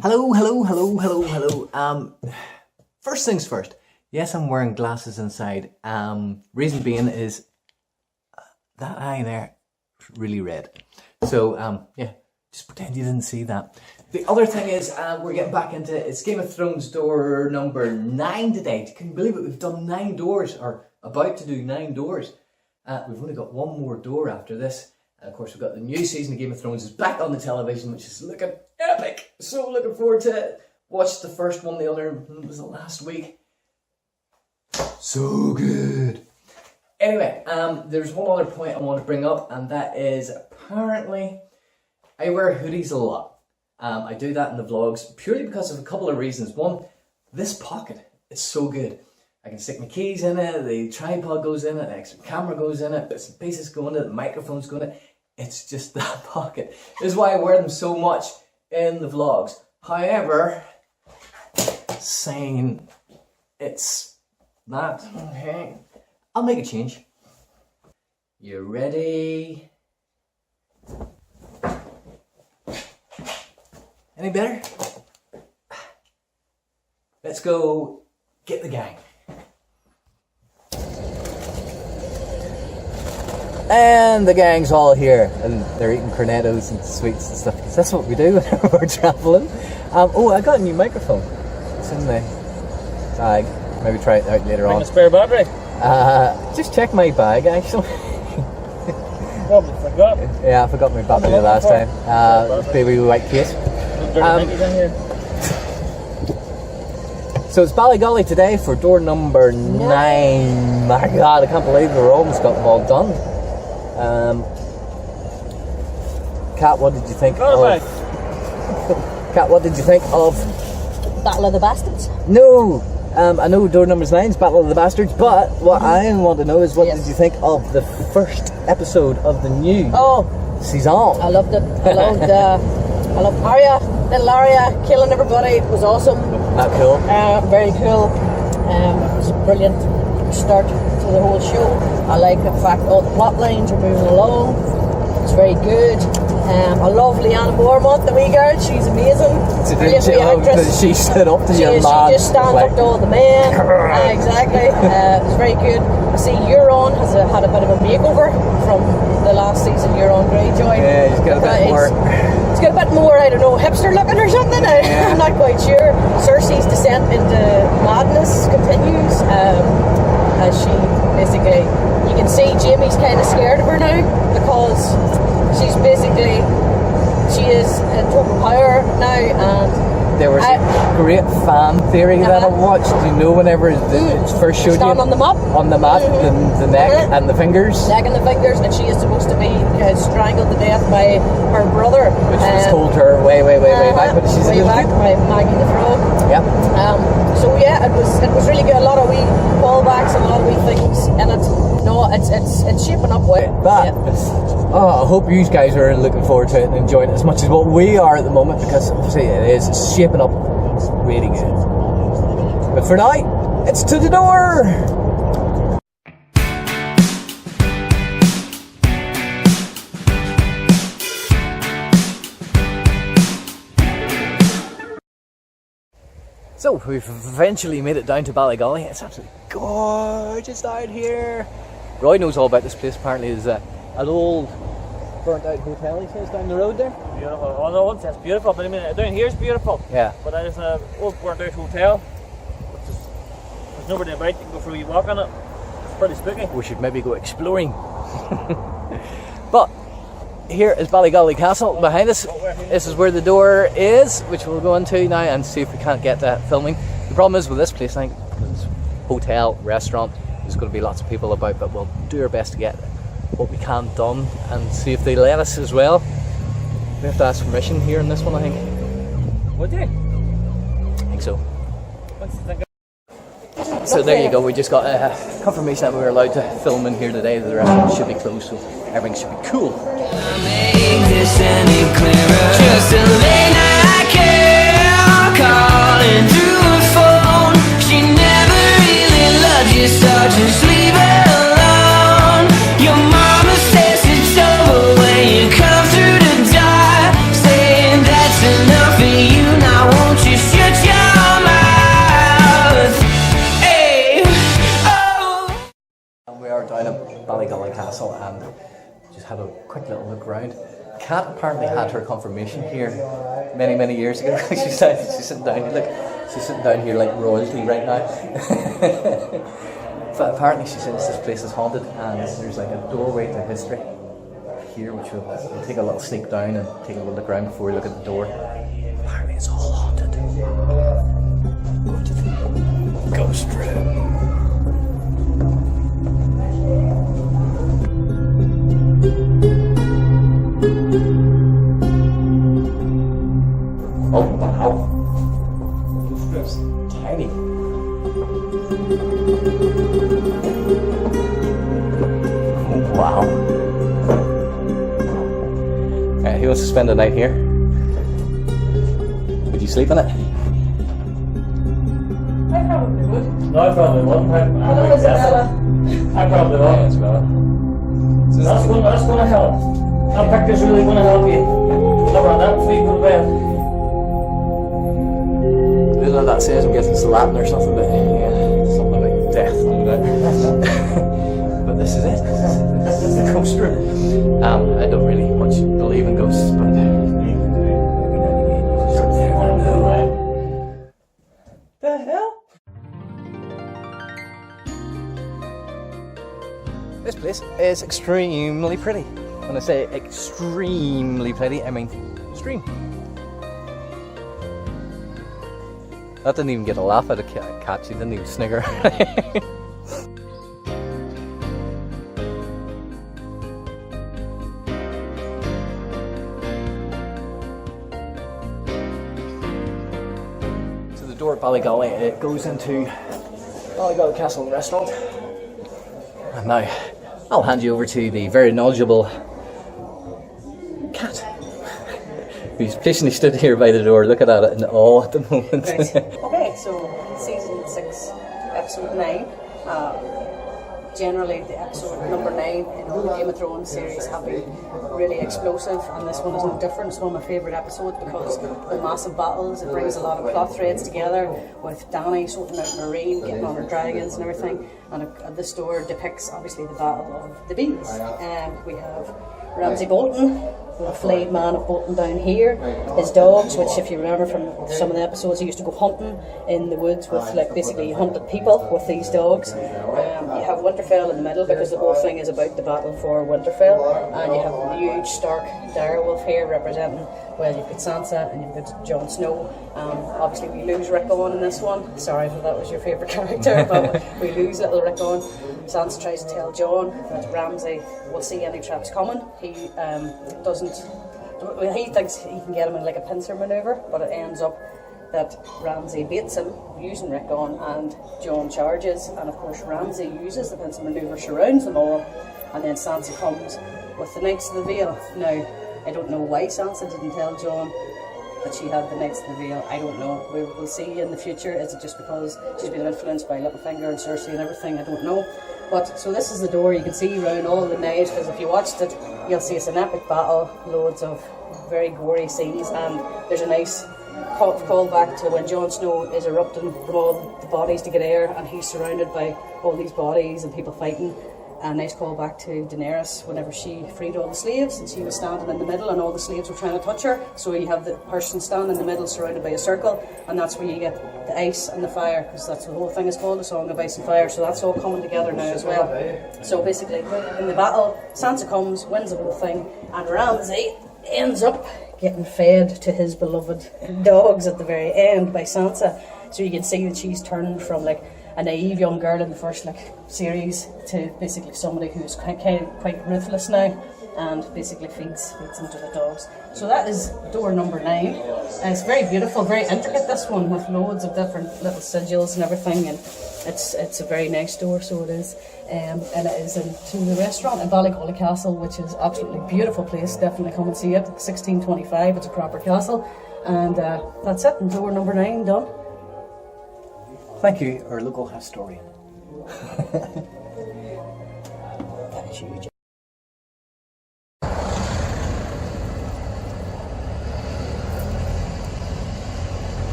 Hello. First things first. Yes, I'm wearing glasses inside. Reason being is that eye there, really red. So, yeah, just pretend you didn't see that. The other thing is, we're getting back into it's Game of Thrones door number 9 today. Can you believe it? We've done 9 doors, or about to do 9 doors. We've only got one more door after this. And of course, we've got the new season of Game of Thrones is back on the television, which is looking epic. So looking forward to it. Watched the first one, the other was the last week. So good. Anyway, there's one other point I want to bring up, and that is apparently I wear hoodies a lot. I do that in the vlogs purely because of a couple of reasons. One, this pocket is so good. I can stick my keys in it, the tripod goes in it, the extra camera goes in it, bits and pieces go in it, the microphones go in it. It's just that pocket. This is why I wear them so much in the vlogs. However, saying it's not okay, I'll make a change. You ready? Any better? Let's go get the gang. And the gang's all here, and they're eating cornettos and sweets and stuff, because that's what we do when we're travelling. Oh, I got a new microphone. It's in the bag. Maybe try it out later on. Bring a spare battery? Just check my bag, actually. Probably forgot. Yeah, I forgot my battery the last time. Baby white case. So it's Ballygolly today for door number 9. My God, I can't believe we're almost got them all done. Kat, what did you think of? Kat, what did you think of Battle of the Bastards? No, I know door number 9 is Battle of the Bastards, but what I want to know is what did you think of the first episode of the new season? I loved it. I loved Arya, little Arya killing everybody. It was awesome. That cool? Very cool. It was a brilliant start to the whole show. I like the fact all the plot lines are moving along. It's very good. I love Lyanna Mormont, the wee girl. She's amazing. Brilliant wee actress. She stood up to your man. She just stands up to all the men. Exactly. It's very good. I see Euron has had a bit of a makeover from the last season. Euron Greyjoy. Yeah, he's got a bit more. He's got a bit more, I don't know, hipster looking or something. I'm not quite sure. Cersei's descent into madness continues. As she basically, you can see Jaime's kind of scared of her now, because she's basically, she is in total power now, and there was a great fan theory that I watched. You know, whenever it first showed you on the map, the neck and the fingers, and she is supposed to be strangled to death by her brother, which was told her way back, but she's way back by Maggie the Frog. Yep. So yeah, it was really good. A lot of wee callbacks, a lot of wee things in it. No, it's shaping up well. But I hope you guys are looking forward to it and enjoying it as much as what we are at the moment, because obviously it's shaping up really good. But for now, it's to the door. So we've eventually made it down to Ballygolly. It's absolutely gorgeous out here. Roy knows all about this place. Apparently there's an old burnt out hotel, he says, down the road there. Beautiful. Oh no, it's beautiful, but I mean down here's beautiful. Yeah. But there's an old burnt out hotel, which is, there's nobody about. You can go for a wee walk on it. It's pretty spooky. We should maybe go exploring. But here is Ballygolly Castle behind us. This is where the door is, which we'll go into now and see if we can't get that filming. The problem is with this place, I think, it's hotel, restaurant, there's going to be lots of people about, but we'll do our best to get what we can done and see if they let us as well. We have to ask permission here in this one, I think. Would you? I think so. So there you go, we just got confirmation that we were allowed to film in here today. The restaurant should be closed, so everything should be cool. Make this any clearer. Just a late night call, calling through her phone. She never really loved you, so just leave her alone. Your mama says it's over when you come through the door, saying that's enough for you now. have a quick little look around. Kat apparently had her confirmation here many years ago. she's sitting down here, look, she's sitting down here like royalty right now. But apparently she says this place is haunted, and there's like a doorway to history here, which we'll take a little sneak down and take a little look around before we look at the door. Apparently it's all haunted. Go to the ghost room. Oh wow! It's tiny. Oh wow! Who wants to spend the night here? Would you sleep in it? I probably would. No, I probably wouldn't. Hello, Isabella. I probably won't. As well. That's gonna help. That picture's really gonna help you. Cover that before you go to bed. I don't know what that says. I'm guessing it's Latin or something, but yeah, something about death. But this is it. This is the ghost room. I don't really much believe in ghosts, but every now and again you just never know. The hell? This place is extremely pretty. When I say extremely pretty, I mean extreme. That didn't even get a laugh out of Kat. She didn't even snigger. So the door at Ballygolly, it goes into Ballygolly Castle Restaurant. And now I'll hand you over to the very knowledgeable Kat, who's patiently stood here by the door looking at it in awe at the moment. Right. Okay, so season 6, episode 9. Generally, the episode number 9 in all the Game of Thrones series have been really explosive, and this one is no different. It's one of my favourite episodes because the massive battles, it brings a lot of plot threads together with Dany sorting out Marine, getting on her dragons and everything, and this story depicts obviously the battle of the bees. And we have Ramsay Bolton, the flayed man of Bolton down here. His dogs, which if you remember from some of the episodes, he used to go hunting in the woods with, like, basically he hunted people with these dogs. You have Winterfell in the middle because the whole thing is about the battle for Winterfell, and you have the huge stark direwolf here representing, well, you've got Sansa and you've got Jon Snow. Obviously we lose Rickon in this one. Sorry if that was your favourite character, but we lose little Rickon. Sansa tries to tell Jon that Ramsay will see any traps coming. He he thinks he can get him in like a pincer manoeuvre, but it ends up that Ramsay baits him using Rickon, and Jon charges, and of course Ramsay uses the pincer manoeuvre, surrounds them all, and then Sansa comes with the Knights of the Vale. Now, I don't know why Sansa didn't tell Jon that she had the Knights of the Vale. I don't know. We will see in the future. Is it just because she's been influenced by Littlefinger and Cersei and everything? I don't know. But so this is the door. You can see around all the knives, because if you watched it, you'll see it's an epic battle, loads of very gory scenes, and there's a nice call back to when Jon Snow is erupting from all the bodies to get air, and he's surrounded by all these bodies and people fighting. A nice call back to Daenerys whenever she freed all the slaves, and she was standing in the middle and all the slaves were trying to touch her. So you have the person standing in the middle surrounded by a circle, and that's where you get the ice and the fire, because that's the whole thing is called, the Song of Ice and Fire. So that's all coming together now as well. So basically in the battle, Sansa comes, wins the whole thing, and Ramsay ends up getting fed to his beloved dogs at the very end by Sansa. So you can see that she's turned from like a naive young girl in the first series to basically somebody who's quite ruthless now, and basically feeds them to the dogs. So that is door number 9, and it's very beautiful, very intricate, this one, with loads of different little sigils and everything, and it's a very nice door, so it is. And it is into the restaurant in Ballygolly Castle, which is absolutely beautiful place. Definitely come and see it. 1625, it's a proper castle, and that's it. And door number 9 done. Thank you, our local historian. That is huge.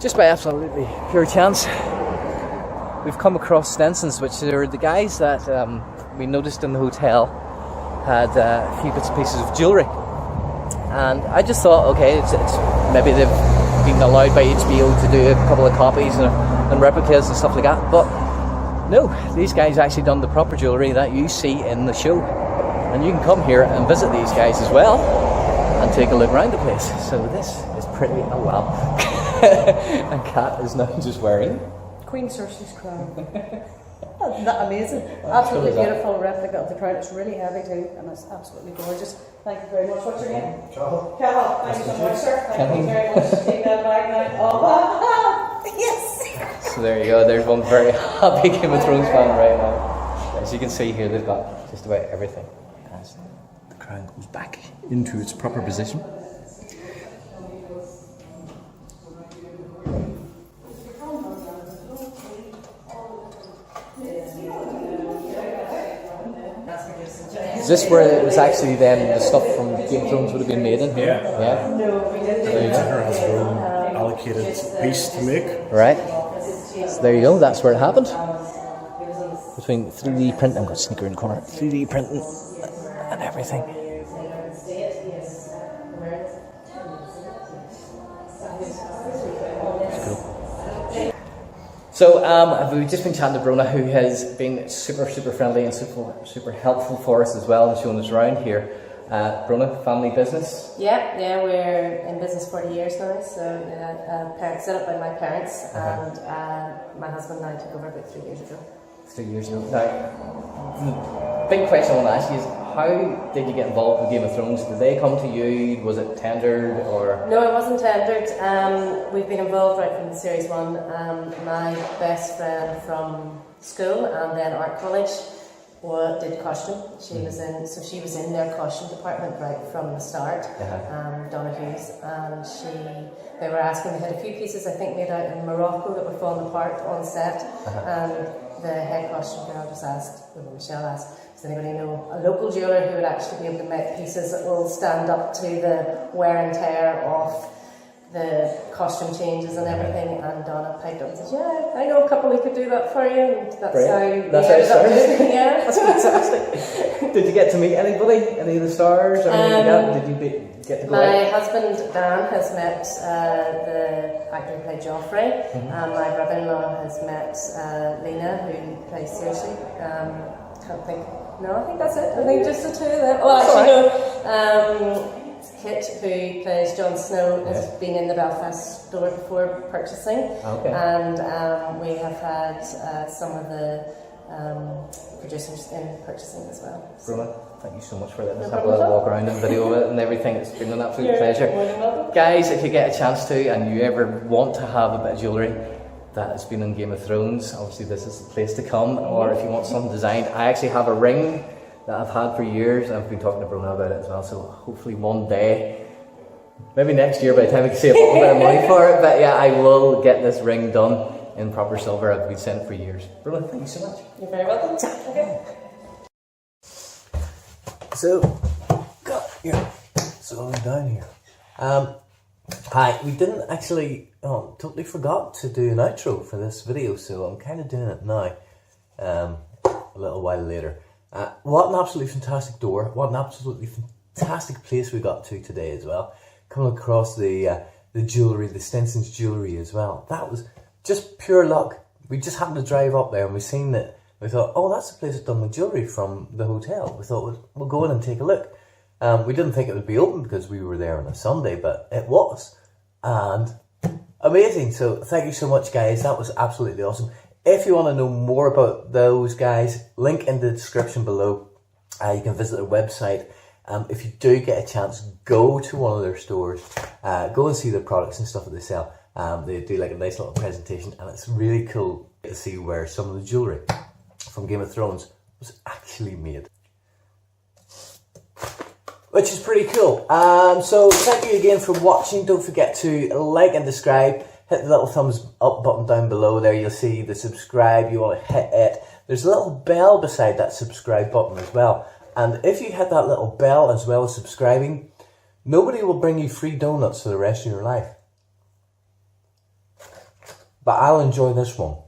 Just by absolutely pure chance, we've come across Stensons, which are the guys that we noticed in the hotel had a few bits and pieces of jewellery. And I just thought, okay, it's maybe they've been allowed by HBO to do a couple of copies and replicas and stuff like that. But no, these guys actually done the proper jewellery that you see in the show. And you can come here and visit these guys as well and take a look around the place. So this is pretty, oh wow. And Kat is now just wearing Queen Cersei's crown. Isn't that amazing? Absolutely beautiful replica of the crown. It's really heavy too, and it's absolutely gorgeous. Thank you very much. What's your name? Ciao. Cal. Thank you so much, sir. Thank you very much. Take that back now. Oh, yes! So there you go, there's one very happy Game of Thrones fan right now. As you can see here, they've got just about everything. As the crown goes back into its proper position. Is this where it was actually then the stuff from Game of Thrones would have been made in here? Yeah. Her has her own allocated piece to make. Right. So there you go, that's where it happened. Between 3D printing, I'm going to sneak around the corner, 3D printing and everything. So we've just been chatting to Brona, who has been super friendly and super helpful for us as well, and showing us around here. Brona, family business? Yeah, we're in business 40 years now, so set up by my parents, and my husband and I took over about 3 years ago. 3 years ago. Now, the big question I want to ask you is, how did you get involved with Game of Thrones? Did they come to you? Was it tendered or? No, it wasn't tendered. We've been involved right from series 1. My best friend from school and then art college did costume. She was in their costume department right from the start. Donna Hughes, and they were asking. They had a few pieces I think made out in Morocco that were falling apart on set, and the head costume girl just asked, Michelle asked, does anybody know a local jeweller who would actually be able to make pieces that will stand up to the wear and tear of the costume changes and everything? And Donna piped up and said, yeah, I know a couple who could do that for you. And that's Brilliant. how we That's how it ended up started? doing it. Yeah. That's fantastic. Did you get to meet anybody? Any of the stars? Or anything like that? Did you get to go My out? husband Dan has met the actor who played Joffrey, and my brother-in-law has met Lena, who plays Cersei. Can't think. No, I think that's it. I think just the two of them. Well, actually, no. Kit, who plays Jon Snow, has been in the Belfast store before purchasing, and we have had some of the producers in purchasing as well. Brona, thank you so much for letting us have a little walk around and video of it and everything. It's been an absolute pleasure. Guys, if you get a chance to and you ever want to have a bit of jewellery that has been in Game of Thrones, obviously this is the place to come. Or if you want something designed, I actually have a ring that I've had for years. I've been talking to Brona about it as well, so hopefully one day, maybe next year by the time I can save a little bit of money for it, but yeah, I will get this ring done in proper silver. I've been saying it for years. Brona, thank you so much. You're very welcome. Okay. So, down here. Hi, we didn't actually, totally forgot to do an outro for this video, so I'm kind of doing it now, a little while later. What an absolutely fantastic door, what an absolutely fantastic place we got to today as well. Coming across the jewellery, the Stenson's jewellery as well. That was just pure luck. We just happened to drive up there and we seen that. We thought, oh, that's the place that done the jewellery from the hotel. We thought, we'll go in and take a look. We didn't think it would be open because we were there on a Sunday, but it was. And amazing. So thank you so much, guys. That was absolutely awesome. If you want to know more about those guys, link in the description below. You can visit their website. If you do get a chance, go to one of their stores. Go and see their products and stuff that they sell. They do like a nice little presentation, and it's really cool to see where some of the jewellery from Game of Thrones was actually made, which is pretty cool. So thank you again for watching. Don't forget to like and subscribe. Hit the little thumbs up button down below there. You'll see the subscribe. You want to hit it. There's a little bell beside that subscribe button as well. And if you hit that little bell as well as subscribing, nobody will bring you free donuts for the rest of your life. But I'll enjoy this one.